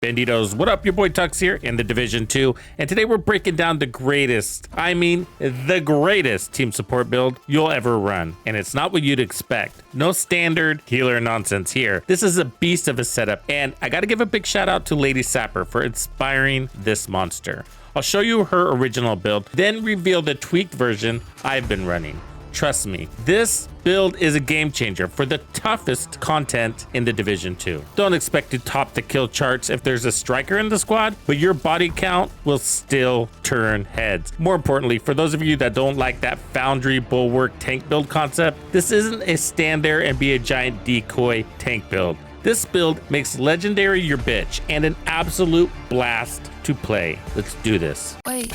Banditos, what up? Your boy Tux here in the Division 2, and today we're breaking down the greatest, the greatest team support build you'll ever run. And it's not what you'd expect. No standard healer nonsense here. This is a beast of a setup, and I gotta give a big shout out to Lady Sapper for inspiring this monster. I'll show you her original build, then reveal the tweaked version I've been running. Trust me, this build is a game changer for the toughest content in the Division 2. Don't expect to top the kill charts if there's a striker in the squad, but your body count will still turn heads. More importantly, for those of you that don't like that Foundry Bulwark tank build concept, this isn't a stand there and be a giant decoy tank build. This build makes Legendary your bitch and an absolute blast to play. Let's do this. Wait,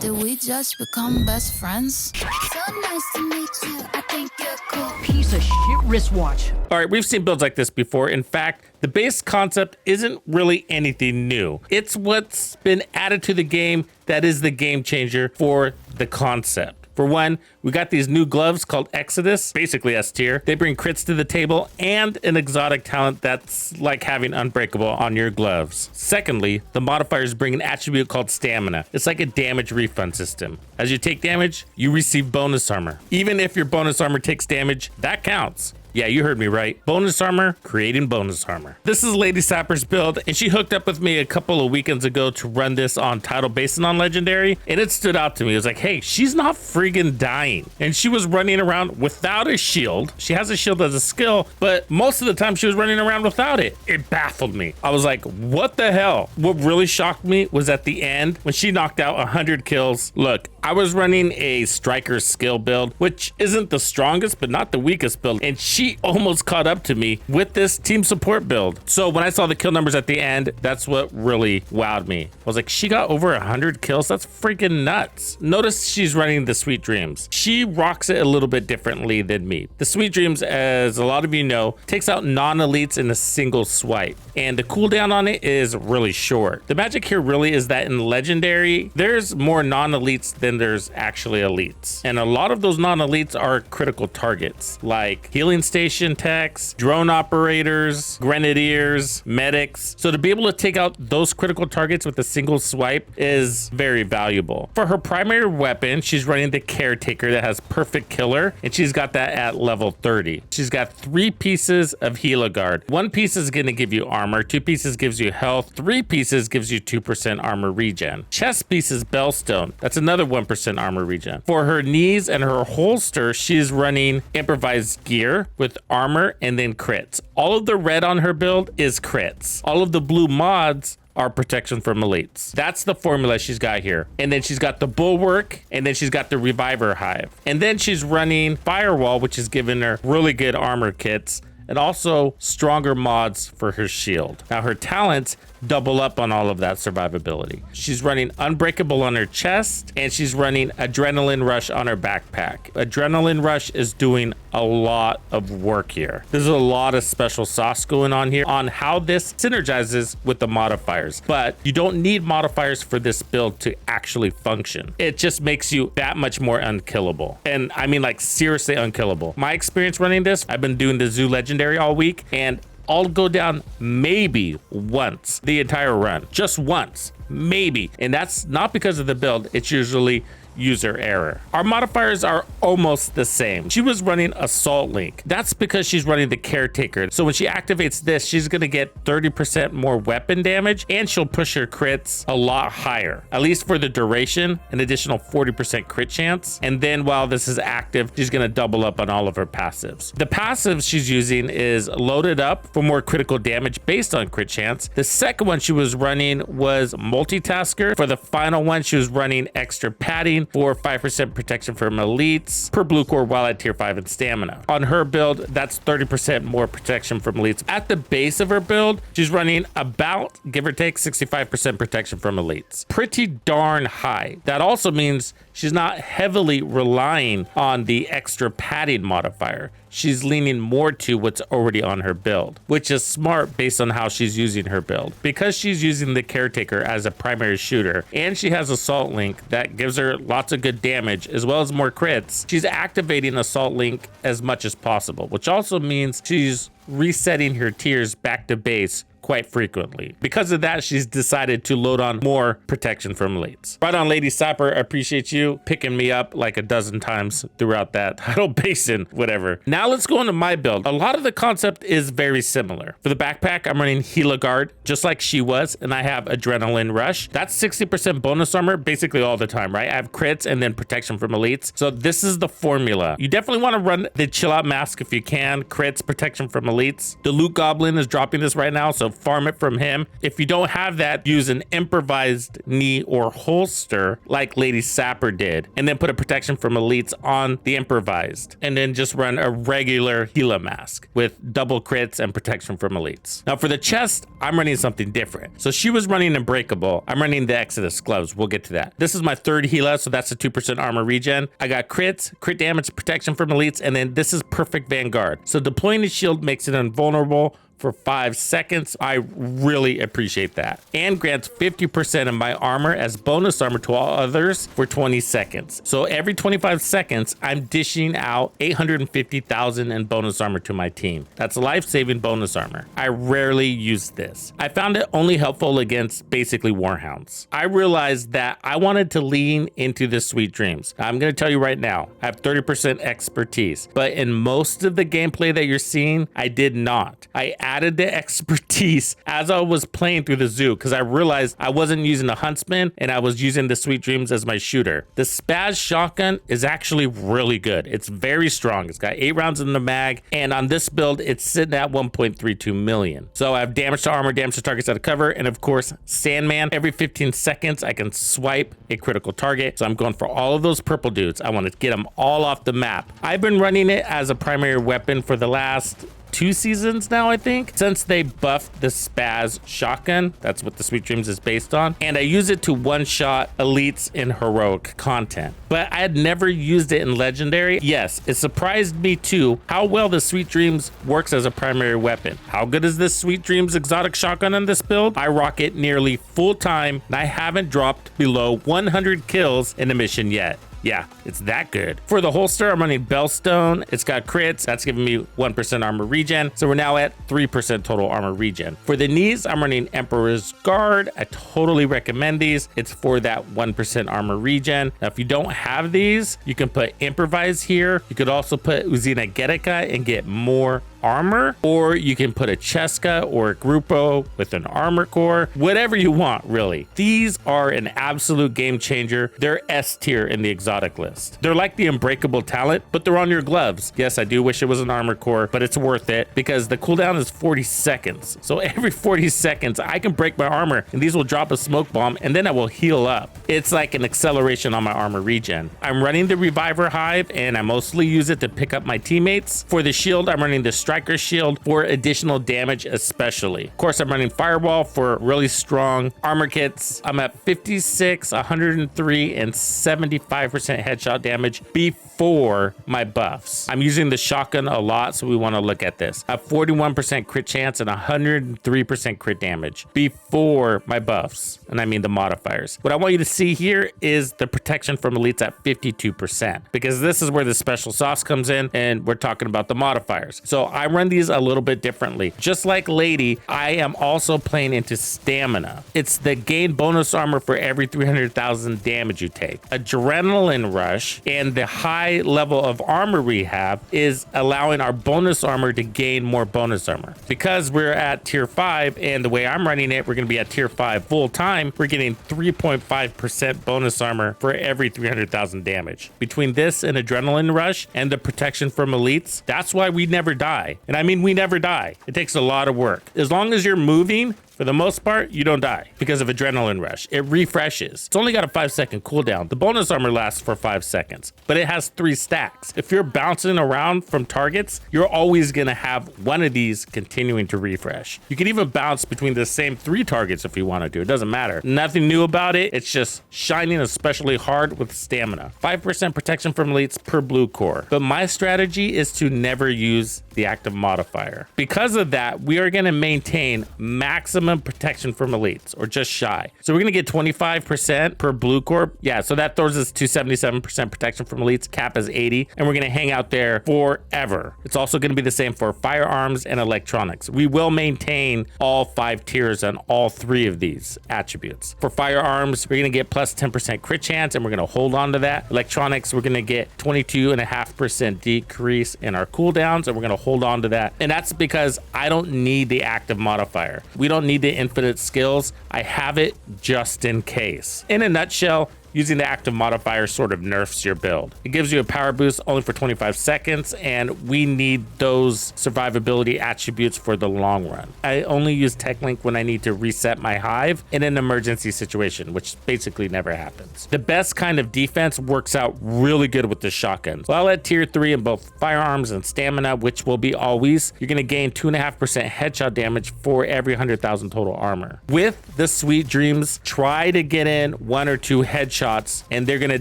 did we just become best friends? So nice to meet you. I think you're cool. Piece of shit wristwatch. All right, we've seen builds like this before. In fact, the base concept isn't really anything new. It's what's been added to the game that is the game changer for the concept. For one, we got these new gloves called Exodus, basically S tier. They bring crits to the table and an exotic talent that's like having Unbreakable on your gloves. Secondly, the modifiers bring an attribute called Stamina. It's like a damage refund system. As you take damage, you receive bonus armor. Even if your bonus armor takes damage, that counts. Yeah, you heard me right. Bonus armor, creating bonus armor. This is Lady Sapper's build, and she hooked up with me a couple of weekends ago to run this on title based on Legendary, and it stood out to me. It was like, hey, she's not friggin' dying. And she was running around without a shield. She has a shield as a skill, but most of the time she was running around without it. It baffled me. I was like, what the hell? What really shocked me was at the end, when she knocked out 100 kills. Look, I was running a striker skill build, which isn't the strongest, but not the weakest build, and she almost caught up to me with this team support build. So when I saw the kill numbers at the end, that's what really wowed me. I was like, she got over 100 kills? That's freaking nuts. Notice she's running the Sweet Dreams. She rocks it a little bit differently than me. The Sweet Dreams, as a lot of you know, takes out non-elites in a single swipe, and the cooldown on it is really short. The magic here really is that in Legendary, there's more non-elites than there's actually elites. And a lot of those non-elites are critical targets, like healing station techs, drone operators, grenadiers, medics. So to be able to take out those critical targets with a single swipe is very valuable. For her primary weapon, she's running the Caretaker that has perfect killer, and she's got that at level 30. She's got 3 pieces of Heal Guard. 1 piece is going to give you armor, 2 pieces gives you health, 3 pieces gives you 2% armor regen. Chest piece is Bellstone. That's another 1% armor regen. For her knees and her holster, she's running improvised gear with armor and then crits. All of the red on her build is crits. All of the blue mods are protection from elites. That's the formula she's got here. And then she's got the Bulwark, and then she's got the Reviver Hive. And then she's running Firewall, which is giving her really good armor kits, and also stronger mods for her shield. Now her talents double up on all of that survivability. She's running Unbreakable on her chest, and she's running Adrenaline Rush on her backpack. Adrenaline Rush is doing a lot of work here. There's a lot of special sauce going on here on how this synergizes with the modifiers, but you don't need modifiers for this build to actually function. It just makes you that much more unkillable. And I mean, like, seriously unkillable. My experience running this, I've been doing the Zoo Legendary all week, and I'll go down maybe once the entire run, just once, maybe. And that's not because of the build. It's usually user error. Our modifiers are almost the same. She was running Assault Link. That's because she's running the Caretaker. So when she activates this, she's going to get 30% more weapon damage, and she'll push her crits a lot higher, at least for the duration, an additional 40% crit chance. And then while this is active, she's going to double up on all of her passives. The passives she's using is Loaded Up for more critical damage based on crit chance. The second one she was running was Multitasker. For the final one, she was running Extra Padding for 5% protection from elites per blue core while at tier 5 in stamina. On her build, that's 30% more protection from elites. At the base of her build, she's running about, give or take, 65% protection from elites. Pretty darn high. That also means she's not heavily relying on the extra padding modifier. She's leaning more to what's already on her build, which is smart based on how she's using her build. Because she's using the Caretaker as a primary shooter, and she has Assault Link that gives her lots of good damage as well as more crits, she's activating Assault Link as much as possible, which also means she's resetting her tiers back to base quite frequently. Because of that, she's decided to load on more protection from elites. Right on, Lady Sapper. I appreciate you picking me up like a dozen times throughout that title basin, whatever. Now let's go into my build. A lot of the concept is very similar. For the backpack, I'm running Gila Guard, just like she was, and I have Adrenaline Rush. That's 60% bonus armor basically all the time, right? I have crits and then protection from elites. So this is the formula. You definitely want to run the chill out mask if you can. Crits, protection from elites. The Loot Goblin is dropping this right now, so farm it from him. If you don't have that, use an improvised knee or holster like Lady Sapper did, and then put a protection from elites on the improvised, and then just run a regular Gila mask with double crits and protection from elites. Now for the chest, I'm running something different. So she was running Unbreakable. I'm running the Exodus gloves. We'll get to that. This is my third Gila, so that's a 2% armor regen. I got crits, crit damage, protection from elites, and then this is perfect Vanguard. So deploying the shield makes it invulnerable for 5 seconds. I really appreciate that. And grants 50% of my armor as bonus armor to all others for 20 seconds. So every 25 seconds, I'm dishing out 850,000 in bonus armor to my team. That's life-saving bonus armor. I rarely use this. I found it only helpful against basically warhounds. I realized that I wanted to lean into the sweet dreams. I'm going to tell you right now, I have 30% expertise, but in most of the gameplay that you're seeing, I did not. I added the expertise as I was playing through the zoo because I realized I wasn't using the Huntsman and I was using the Sweet Dreams as my shooter. The Spaz shotgun is actually really good. It's very strong. It's got 8 rounds in the mag, and on this build, it's sitting at 1.32 million. So I have damage to armor, damage to targets out of cover, and of course, Sandman. Every 15 seconds, I can swipe a critical target. So I'm going for all of those purple dudes. I want to get them all off the map. I've been running it as a primary weapon for the last 2 seasons now, I think, since they buffed the Spaz shotgun. That's what the Sweet Dreams is based on. And I use it to one-shot elites in heroic content. But I had never used it in legendary. Yes, it surprised me too how well the Sweet Dreams works as a primary weapon. How good is this Sweet Dreams exotic shotgun on this build? I rock it nearly full time, and I haven't dropped below 100 kills in a mission yet. Yeah, it's that good. For the holster, I'm running Bellstone. It's got crits. That's giving me 1% armor regen. So we're now at 3% total armor regen. For the knees, I'm running Emperor's Guard. I totally recommend these. It's for that 1% armor regen. Now, if you don't have these, you can put Improvise here. You could also put Uzina Getica and get more armor, or you can put a Cheska or a Grupo with an armor core, whatever you want, really. These are an absolute game changer. They're S tier in the exotic list. They're like the Unbreakable talent, but they're on your gloves. Yes, I do wish it was an armor core, but it's worth it because the cooldown is 40 seconds. So every 40 seconds, I can break my armor and these will drop a smoke bomb and then I will heal up. It's like an acceleration on my armor regen. I'm running the Reviver Hive and I mostly use it to pick up my teammates. For the shield, I'm running the Striker Shield for additional damage especially. Of course, I'm running Firewall for really strong armor kits. I'm at 56, 103, and 75% headshot damage before my buffs. I'm using the shotgun a lot, so we want to look at this. I have 41% crit chance and 103% crit damage before my buffs, and I mean the modifiers. What I want you to see here is the protection from elites at 52%, because this is where the special sauce comes in, and we're talking about the modifiers. So I run these a little bit differently. Just like Lady, I am also playing into stamina. It's the gain bonus armor for every 300,000 damage you take. Adrenaline Rush and the high level of armor we have is allowing our bonus armor to gain more bonus armor. Because we're at tier 5 and the way I'm running it, we're going to be at tier 5 full time. We're getting 3.5% bonus armor for every 300,000 damage. Between this and Adrenaline Rush and the protection from elites, that's why we never die. And I mean, we never die. It takes a lot of work. As long as you're moving, for the most part, you don't die because of Adrenaline Rush. It refreshes. It's only got a 5-second cooldown. The bonus armor lasts for 5 seconds, but it has 3 stacks. If you're bouncing around from targets, you're always gonna have one of these continuing to refresh. You can even bounce between the same 3 targets if you want to do. It doesn't matter. Nothing new about it. It's just shining especially hard with stamina. 5% protection from elites per blue core. But my strategy is to never use the active modifier. Because of that, we are gonna maintain maximum maximum protection from elites, or just shy. So we're gonna get 25% per blue corp. Yeah, so that throws us to 77% protection from elites. Cap is 80, and we're gonna hang out there forever. It's also gonna be the same for firearms and electronics. We will maintain all 5 tiers on all 3 of these attributes. For firearms, we're gonna get plus 10% crit chance, and we're gonna hold on to that. Electronics, we're gonna get 22.5% decrease in our cooldowns, and we're gonna hold on to that. And that's because I don't need the active modifier. We don't need the infinite skills. I have it just in case. In a nutshell, using the active modifier sort of nerfs your build. It gives you a power boost only for 25 seconds, and we need those survivability attributes for the long run. I only use Tech Link when I need to reset my hive in an emergency situation, which basically never happens. The best kind of defense works out really good with the shotguns. While at tier 3 in both firearms and stamina, which will be always, you're gonna gain 2.5% headshot damage for every 100,000 total armor. With the Sweet Dreams, try to get in 1 or 2 headshots, and they're gonna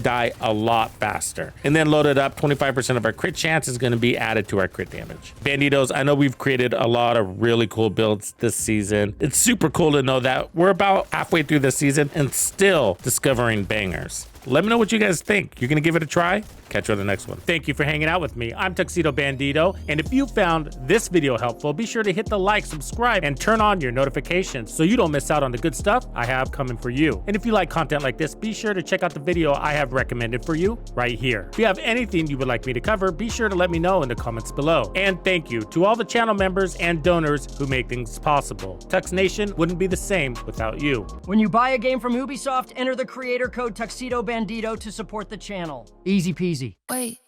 die a lot faster. And then load it up, 25% of our crit chance is gonna be added to our crit damage. Bandidos, I know we've created a lot of really cool builds this season. It's super cool to know that we're about halfway through the season and still discovering bangers. Let me know what you guys think. You're gonna give it a try? Catch you on the next one. Thank you for hanging out with me. I'm Tuxedo Bandido, and if you found this video helpful, be sure to hit the like, subscribe, and turn on your notifications so you don't miss out on the good stuff I have coming for you. And if you like content like this, be sure to check out the video I have recommended for you right here. If you have anything you would like me to cover, be sure to let me know in the comments below. And thank you to all the channel members and donors who make things possible. Tux Nation wouldn't be the same without you. When you buy a game from Ubisoft, enter the creator code Tuxedo Bandido to support the channel. Easy peasy. Wait,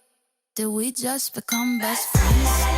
did we just become best friends?